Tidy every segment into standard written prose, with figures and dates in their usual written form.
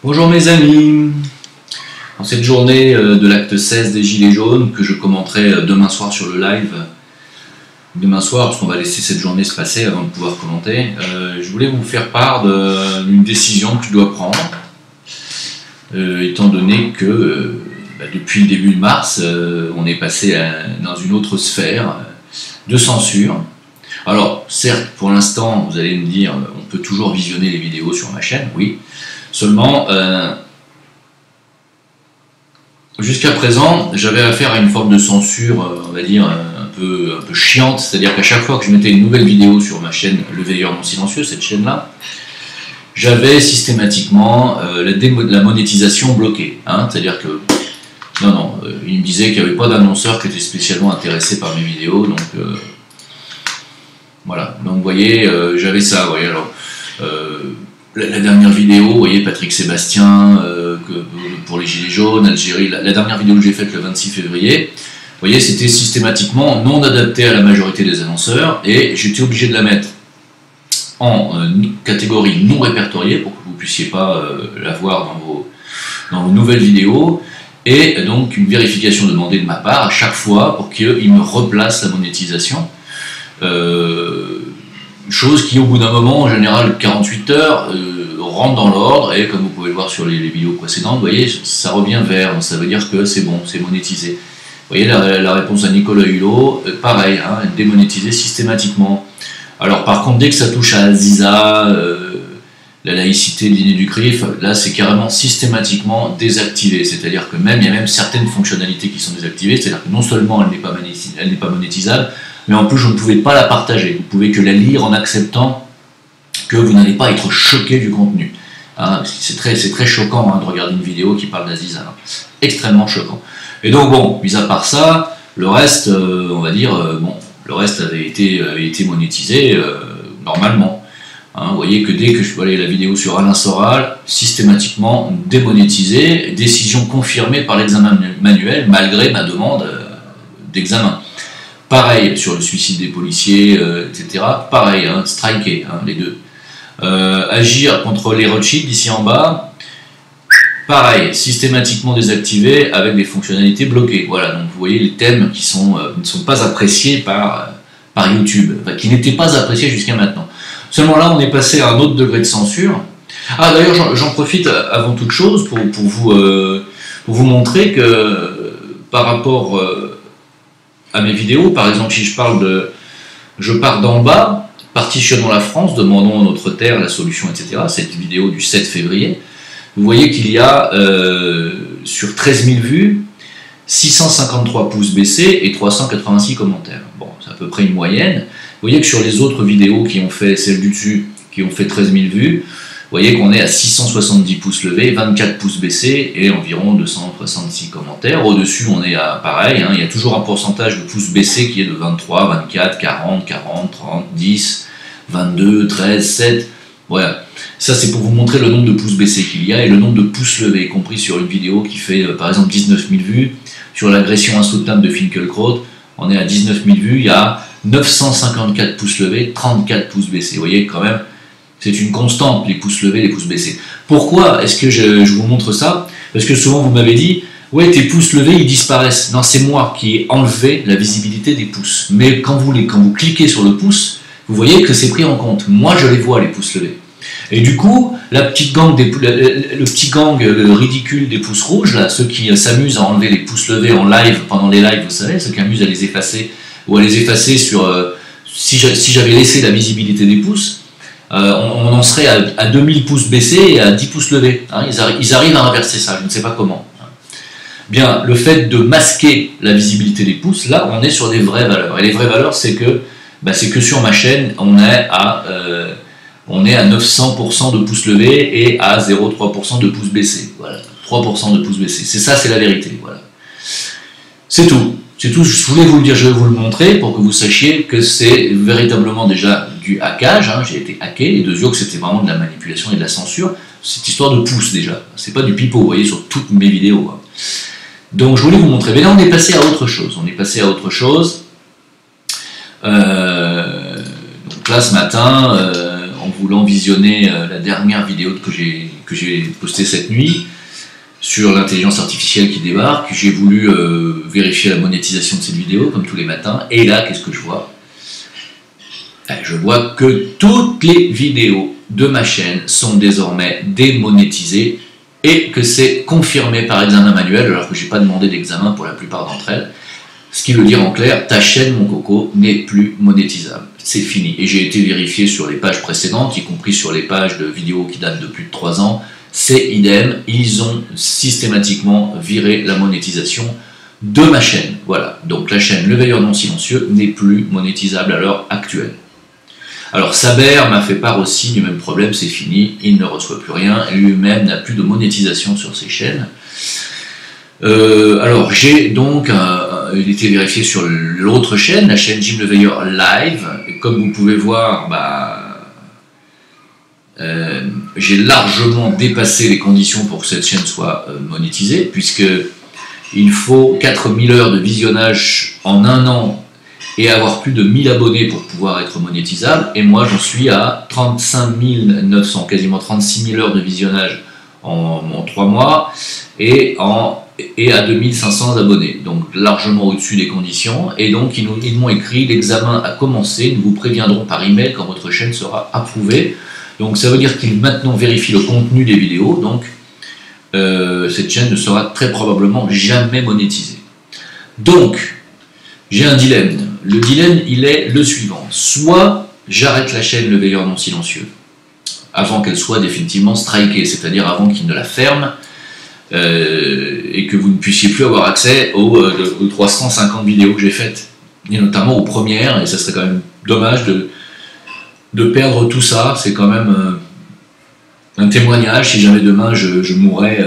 Bonjour mes amis, en cette journée de l'acte 16 des Gilets jaunes que je commenterai demain soir sur le live, demain soir parce qu'on va laisser cette journée se passer avant de pouvoir commenter, je voulais vous faire part d'une décision que je dois prendre, étant donné que depuis le début de mars, on est passé dans une autre sphère de censure. Alors certes, pour l'instant, vous allez me dire, on peut toujours visionner les vidéos sur ma chaîne, oui. Seulement, jusqu'à présent, j'avais affaire à une forme de censure, on va dire, un peu chiante, c'est-à-dire qu'à chaque fois que je mettais une nouvelle vidéo sur ma chaîne Le Veilleur non silencieux, cette chaîne-là, j'avais systématiquement la monétisation bloquée. Hein, c'est-à-dire que, il me disait qu'il n'y avait pas d'annonceur qui était spécialement intéressé par mes vidéos, donc voilà. Donc vous voyez, j'avais ça, vous voyez, alors... La dernière vidéo, vous voyez, Patrick Sébastien, pour les Gilets jaunes, Algérie, la dernière vidéo que j'ai faite le 26 février, vous voyez, c'était systématiquement non adapté à la majorité des annonceurs, et j'étais obligé de la mettre en catégorie non répertoriée, pour que vous ne puissiez pas la voir dans vos nouvelles vidéos, et donc une vérification demandée de ma part à chaque fois pour qu'il me replace la monétisation. Chose qui au bout d'un moment, en général 48 heures, rentre dans l'ordre, et comme vous pouvez le voir sur les vidéos précédentes, vous voyez, ça revient vert, donc ça veut dire que c'est bon, c'est monétisé. Vous voyez la réponse à Nicolas Hulot, pareil, hein, démonétisé systématiquement. Alors par contre, dès que ça touche à Aziza, la laïcité, le dîner du CRIF, là c'est carrément systématiquement désactivé, c'est-à-dire que il y a même certaines fonctionnalités qui sont désactivées, c'est-à-dire que non seulement elle n'est pas monétisable, mais en plus je ne pouvais pas la partager, vous pouvez que la lire en acceptant que vous n'allez pas être choqué du contenu. Hein, c'est très choquant hein, de regarder une vidéo qui parle d'Aziza, hein. Extrêmement choquant. Et donc bon, mis à part ça, le reste, on va dire, le reste avait été monétisé normalement. Hein, vous voyez que dès que je voyais la vidéo sur Alain Soral, systématiquement démonétisée, décision confirmée par l'examen manuel, malgré ma demande d'examen. Pareil sur le suicide des policiers, etc. Pareil, hein, striké, hein, les deux. Agir contre les Rothschild ici en bas, pareil, systématiquement désactivé avec des fonctionnalités bloquées. Voilà, donc vous voyez les thèmes qui ne sont pas appréciés par YouTube, enfin, qui n'étaient pas appréciés jusqu'à maintenant. Seulement là, on est passé à un autre degré de censure. Ah d'ailleurs, j'en profite avant toute chose pour vous montrer que par rapport à mes vidéos, par exemple si je pars d'en bas, partitionnons la France, demandons à notre terre la solution, etc. Cette vidéo du 7 février, vous voyez qu'il y a sur 13 000 vues, 653 pouces baissés et 386 commentaires. Bon, c'est à peu près une moyenne. Vous voyez que sur les autres vidéos qui ont fait, celles du dessus, qui ont fait 13 000 vues, vous voyez qu'on est à 670 pouces levés, 24 pouces baissés et environ 266 commentaires. Au-dessus, on est à pareil, hein, il y a toujours un pourcentage de pouces baissés qui est de 23, 24, 40, 40, 30, 10, 22, 13, 7. Voilà. Ça, c'est pour vous montrer le nombre de pouces baissés qu'il y a et le nombre de pouces levés, y compris sur une vidéo qui fait par exemple 19 000 vues. Sur l'agression insoutenable de Finkielkraut, on est à 19 000 vues, il y a 954 pouces levés, 34 pouces baissés. Vous voyez quand même, c'est une constante, les pouces levés, les pouces baissés. Pourquoi est-ce que je vous montre ça? Parce que souvent vous m'avez dit, ouais, tes pouces levés, ils disparaissent. Non, c'est moi qui ai enlevé la visibilité des pouces. Mais quand vous cliquez sur le pouce, vous voyez que c'est pris en compte. Moi, je les vois, les pouces levés. Et du coup, le petit gang ridicule des pouces rouges, là, ceux qui s'amusent à enlever les pouces levés en live, pendant les lives, vous savez, ceux qui amusent à les effacer, ou à les effacer sur... si j'avais laissé la visibilité des pouces, on en serait à 2000 pouces baissés et à 10 pouces levés. Hein, ils arrivent à inverser ça, je ne sais pas comment. Bien, le fait de masquer la visibilité des pouces, là, on est sur des vraies valeurs. Et les vraies valeurs, c'est que sur ma chaîne, on est à 900% de pouces levés et à 0,3% de pouces baissés. Voilà, 3% de pouces baissés. C'est ça, c'est la vérité. Voilà. C'est tout. C'est tout, je voulais vous le dire, je vais vous le montrer pour que vous sachiez que c'est véritablement déjà du hackage, hein, j'ai été hacké, et deuxièmement que c'était vraiment de la manipulation et de la censure, cette histoire de pouce déjà, c'est pas du pipeau, vous voyez, sur toutes mes vidéos. Hein. Donc je voulais vous montrer, mais là on est passé à autre chose, donc là ce matin, en voulant visionner la dernière vidéo que j'ai postée cette nuit sur l'intelligence artificielle qui débarque. J'ai voulu vérifier la monétisation de cette vidéo, comme tous les matins, et là, qu'est-ce que je vois? Je vois que toutes les vidéos de ma chaîne sont désormais démonétisées et que c'est confirmé par examen manuel, alors que je n'ai pas demandé d'examen pour la plupart d'entre elles. Ce qui veut dire en clair, ta chaîne, mon coco, n'est plus monétisable. C'est fini. Et j'ai été vérifié sur les pages précédentes, y compris sur les pages de vidéos qui datent de plus de 3 ans. C'est idem, ils ont systématiquement viré la monétisation de ma chaîne. Voilà, donc la chaîne Le Veilleur Non Silencieux n'est plus monétisable à l'heure actuelle. Alors Saber m'a fait part aussi du même problème, c'est fini, il ne reçoit plus rien, lui-même n'a plus de monétisation sur ses chaînes. Alors j'ai donc été vérifié sur l'autre chaîne, la chaîne Jim Le Veilleur Live, et comme vous pouvez voir, j'ai largement dépassé les conditions pour que cette chaîne soit monétisée, puisque il faut 4000 heures de visionnage en un an et avoir plus de 1000 abonnés pour pouvoir être monétisable, et moi j'en suis à 35 900, quasiment 36 000 heures de visionnage en 3 mois, et à 2500 abonnés, donc largement au-dessus des conditions, et donc ils m'ont écrit: l'examen a commencé, nous vous préviendrons par email quand votre chaîne sera approuvée. Donc ça veut dire qu'ils maintenant vérifient le contenu des vidéos, donc cette chaîne ne sera très probablement jamais monétisée. Donc, j'ai un dilemme. Le dilemme, il est le suivant. Soit j'arrête la chaîne Le Veilleur Non Silencieux, avant qu'elle soit définitivement strikée, c'est-à-dire avant qu'il ne la ferme, et que vous ne puissiez plus avoir accès aux 350 vidéos que j'ai faites, et notamment aux premières, et ça serait quand même dommage de perdre tout ça. C'est quand même un témoignage. Si jamais demain je mourrais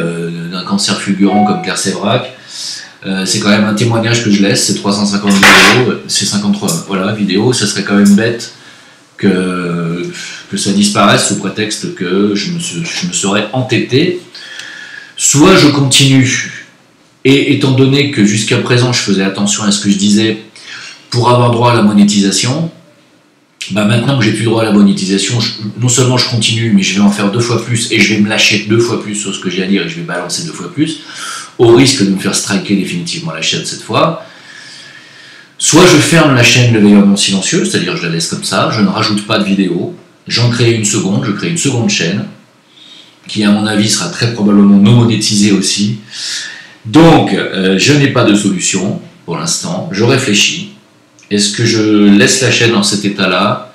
d'un cancer fulgurant comme Claire Séverac, c'est quand même un témoignage que je laisse, ces 350 vidéos, ces 53 vidéos. Ça serait quand même bête que ça disparaisse sous prétexte que je me serais entêté. Soit je continue, et étant donné que jusqu'à présent je faisais attention à ce que je disais pour avoir droit à la monétisation, maintenant que j'ai plus droit à la monétisation, non seulement je continue, mais je vais en faire 2 fois plus, et je vais me lâcher 2 fois plus sur ce que j'ai à dire, et je vais balancer 2 fois plus, au risque de me faire striker définitivement la chaîne cette fois. Soit je ferme la chaîne Le Veilleur Non Silencieux, c'est-à-dire je la laisse comme ça, je ne rajoute pas de vidéo, j'en crée une seconde, je crée une seconde chaîne, qui à mon avis sera très probablement non monétisée aussi. Donc je n'ai pas de solution pour l'instant, je réfléchis. Est-ce que je laisse la chaîne dans cet état-là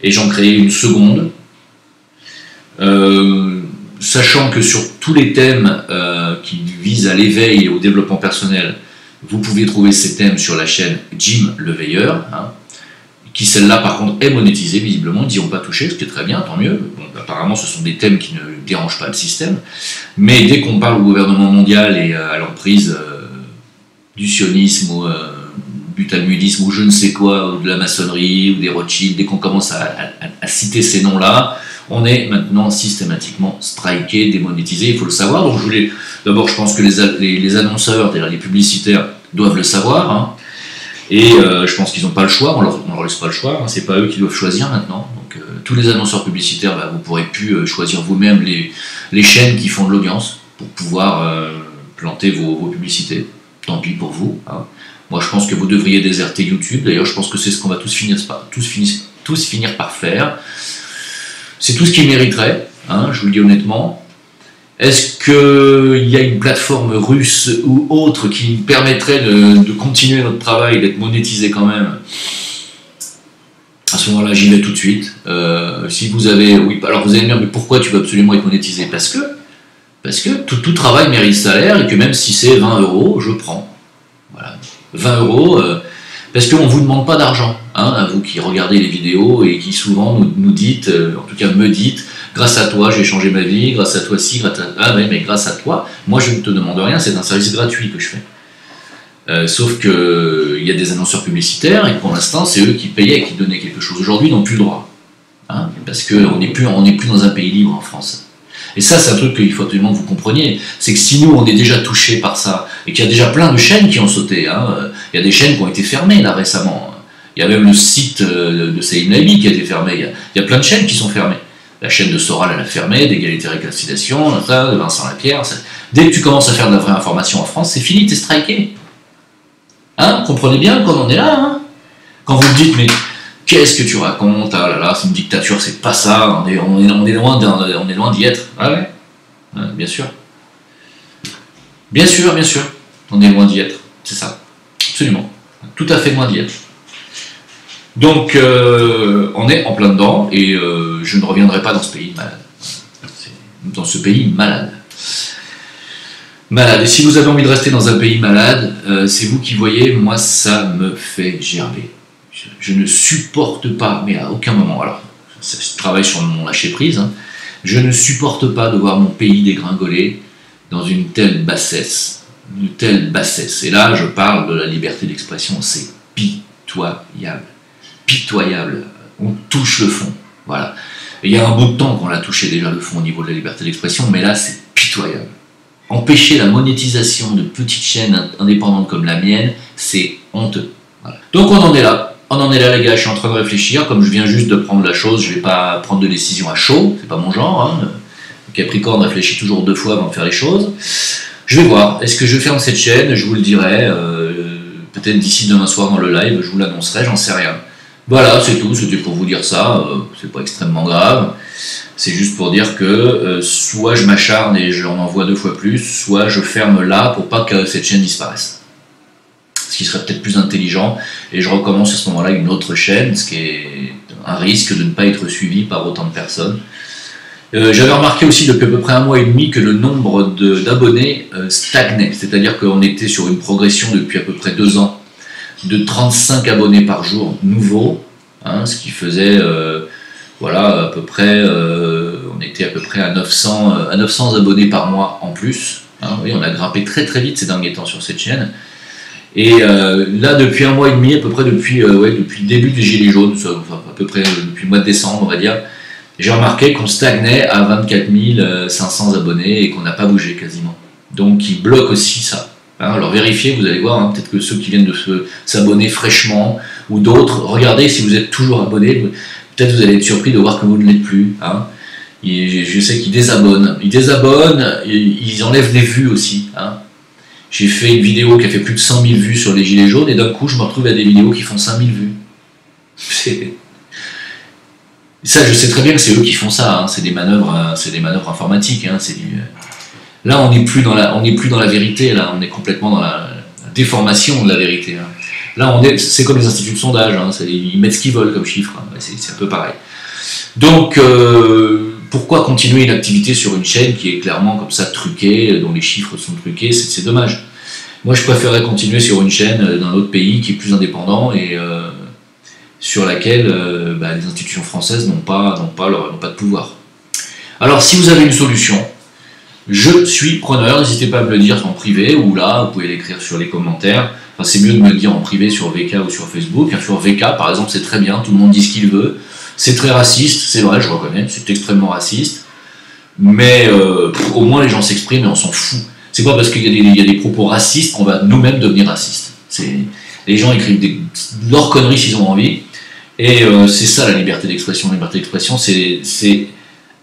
et j'en crée une seconde, sachant que sur tous les thèmes qui visent à l'éveil et au développement personnel, vous pouvez trouver ces thèmes sur la chaîne Jim Le Veilleur, qui celle-là par contre est monétisée visiblement, ils n'y ont pas touché, ce qui est très bien, tant mieux. Bon, apparemment ce sont des thèmes qui ne dérangent pas le système, mais dès qu'on parle au gouvernement mondial et à l'emprise du sionisme ou du talmudisme ou je ne sais quoi, ou de la maçonnerie ou des Rothschild, dès qu'on commence à citer ces noms-là, on est maintenant systématiquement striké, démonétisé, il faut le savoir. Donc d'abord je pense que les annonceurs, c'est-à-dire les publicitaires, doivent le savoir, et je pense qu'ils n'ont pas le choix, on leur laisse pas le choix, c'est pas eux qui doivent choisir maintenant. Donc tous les annonceurs publicitaires, vous pourrez plus choisir vous-même les chaînes qui font de l'audience pour pouvoir planter vos publicités. Tant pis pour vous. Moi je pense que vous devriez déserter YouTube, d'ailleurs je pense que c'est ce qu'on va tous finir par faire. C'est tout ce qu'ils mériteraient, je vous le dis honnêtement. Est-ce qu'il y a une plateforme russe ou autre qui permettrait de continuer notre travail, d'être monétisé quand même? À ce moment-là, j'y vais tout de suite. Si vous avez... Oui, alors vous allez me dire, mais pourquoi tu veux absolument être monétisé? Parce que tout travail mérite salaire, et que même si c'est 20 €, je prends. Voilà. 20 €, parce qu'on ne vous demande pas d'argent, à vous qui regardez les vidéos et qui souvent nous dites, en tout cas me dites, grâce à toi j'ai changé ma vie, grâce à toi si, mais grâce à toi, moi je ne te demande rien, c'est un service gratuit que je fais. Sauf qu'il y a des annonceurs publicitaires, et pour l'instant c'est eux qui payaient et qui donnaient quelque chose. Aujourd'hui ils n'ont plus le droit, parce qu'on n'est plus dans un pays libre en France. Et ça, c'est un truc qu'il faut absolument que vous compreniez. C'est que si nous, on est déjà touchés par ça, et qu'il y a déjà plein de chaînes qui ont sauté, il y a des chaînes qui ont été fermées là récemment. Il y a même le site de Saïd Nabi qui a été fermé. Il y a plein de chaînes qui sont fermées. La chaîne de Soral, elle a fermé, d'égalité et réconciliation, ça, de Vincent Lapierre. Ça. Dès que tu commences à faire de la vraie information en France, c'est fini, t'es striké. Hein, comprenez bien qu'on en est là. Hein, quand vous me dites, mais qu'est-ce que tu racontes? Ah là là, c'est une dictature, c'est pas ça, on est loin d'y être. Ah ouais, bien sûr. Bien sûr, on est loin d'y être, c'est ça. Absolument. Tout à fait loin d'y être. Donc, on est en plein dedans, et je ne reviendrai pas dans ce pays malade. Dans ce pays malade. Malade. Et si vous avez envie de rester dans un pays malade, c'est vous qui voyez, moi ça me fait gerber. Je ne supporte pas, mais à aucun moment, alors, je travaille sur mon lâcher-prise, hein, je ne supporte pas de voir mon pays dégringoler dans une telle bassesse. Une telle bassesse. Et là, je parle de la liberté d'expression, c'est pitoyable. Pitoyable. On touche le fond. Voilà. Et il y a un bout de temps qu'on a touché déjà le fond au niveau de la liberté d'expression, mais là, c'est pitoyable. Empêcher la monétisation de petites chaînes indépendantes comme la mienne, c'est honteux. Voilà. Donc on en est là. On en est là, les gars, je suis en train de réfléchir. Comme je viens juste de prendre la chose, je ne vais pas prendre de décision à chaud, c'est pas mon genre. Hein. Le Capricorne réfléchit toujours 2 fois avant de faire les choses. Je vais voir. Est-ce que je ferme cette chaîne? Je vous le dirai. Peut-être d'ici demain soir dans le live, je vous l'annoncerai, j'en sais rien. Voilà, c'est tout. C'était pour vous dire ça. C'est pas extrêmement grave. C'est juste pour dire que soit je m'acharne et j'en envoie 2 fois plus, soit je ferme là pour pas que cette chaîne disparaisse. Ce qui serait peut-être plus intelligent, et je recommence à ce moment-là une autre chaîne, ce qui est un risque de ne pas être suivi par autant de personnes. J'avais remarqué aussi depuis à peu près 1 mois et demi que le nombre d'abonnés stagnait, c'est-à-dire qu'on était sur une progression depuis à peu près 2 ans de 35 abonnés par jour nouveaux, hein, ce qui faisait, voilà, à peu près, on était à peu près à 900 abonnés par mois en plus. Hein, oui, on a grimpé très très vite ces derniers temps sur cette chaîne. Et là, depuis 1 mois et demi, à peu près depuis le début des Gilets jaunes, enfin, à peu près depuis le mois de décembre, on va dire, j'ai remarqué qu'on stagnait à 24 500 abonnés et qu'on n'a pas bougé quasiment. Donc, ils bloquent aussi ça. Hein, alors, vérifiez, vous allez voir, hein, peut-être que ceux qui viennent de s'abonner fraîchement, ou d'autres, regardez si vous êtes toujours abonné, peut-être vous allez être surpris de voir que vous ne l'êtes plus. Hein. Je sais qu'ils désabonnent. Ils enlèvent les vues aussi. Hein. J'ai fait une vidéo qui a fait plus de 100 000 vues sur les Gilets jaunes, et d'un coup, je me retrouve à des vidéos qui font 5 000 vues. Ça, je sais très bien que c'est eux qui font ça, hein. C'est des manœuvres informatiques. Hein. Là, on n'est plus dans la vérité, là, on est complètement dans la déformation de la vérité. Hein. Là, c'est comme les instituts de sondage, hein. Ils mettent ce qu'ils veulent comme chiffre, hein. C'est un peu pareil. Donc, pourquoi continuer une activité sur une chaîne qui est clairement comme ça truquée, dont les chiffres sont truqués? C'est dommage. Moi, je préférerais continuer sur une chaîne d'un autre pays qui est plus indépendant et sur laquelle les institutions françaises n'ont pas de pouvoir. Alors, si vous avez une solution, je suis preneur. N'hésitez pas à me le dire en privé ou là, vous pouvez l'écrire sur les commentaires. Enfin, c'est mieux de me le dire en privé sur VK ou sur Facebook. Sur VK, par exemple, c'est très bien, tout le monde dit ce qu'il veut. C'est très raciste, c'est vrai, je reconnais, c'est extrêmement raciste. Mais au moins les gens s'expriment et on s'en fout. C'est pas parce qu'il y a des propos racistes qu'on va nous-mêmes devenir racistes. Les gens écrivent leurs conneries s'ils ont envie. Et c'est ça la liberté d'expression. La liberté d'expression, c'est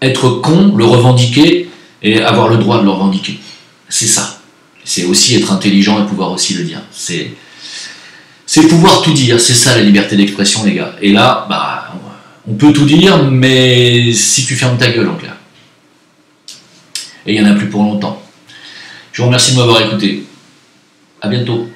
être con, le revendiquer et avoir le droit de le revendiquer. C'est ça. C'est aussi être intelligent et pouvoir aussi le dire. C'est pouvoir tout dire. C'est ça la liberté d'expression, les gars. Et là, on peut tout dire, mais si tu fermes ta gueule, en clair. Et il n'y en a plus pour longtemps. Je vous remercie de m'avoir écouté. À bientôt.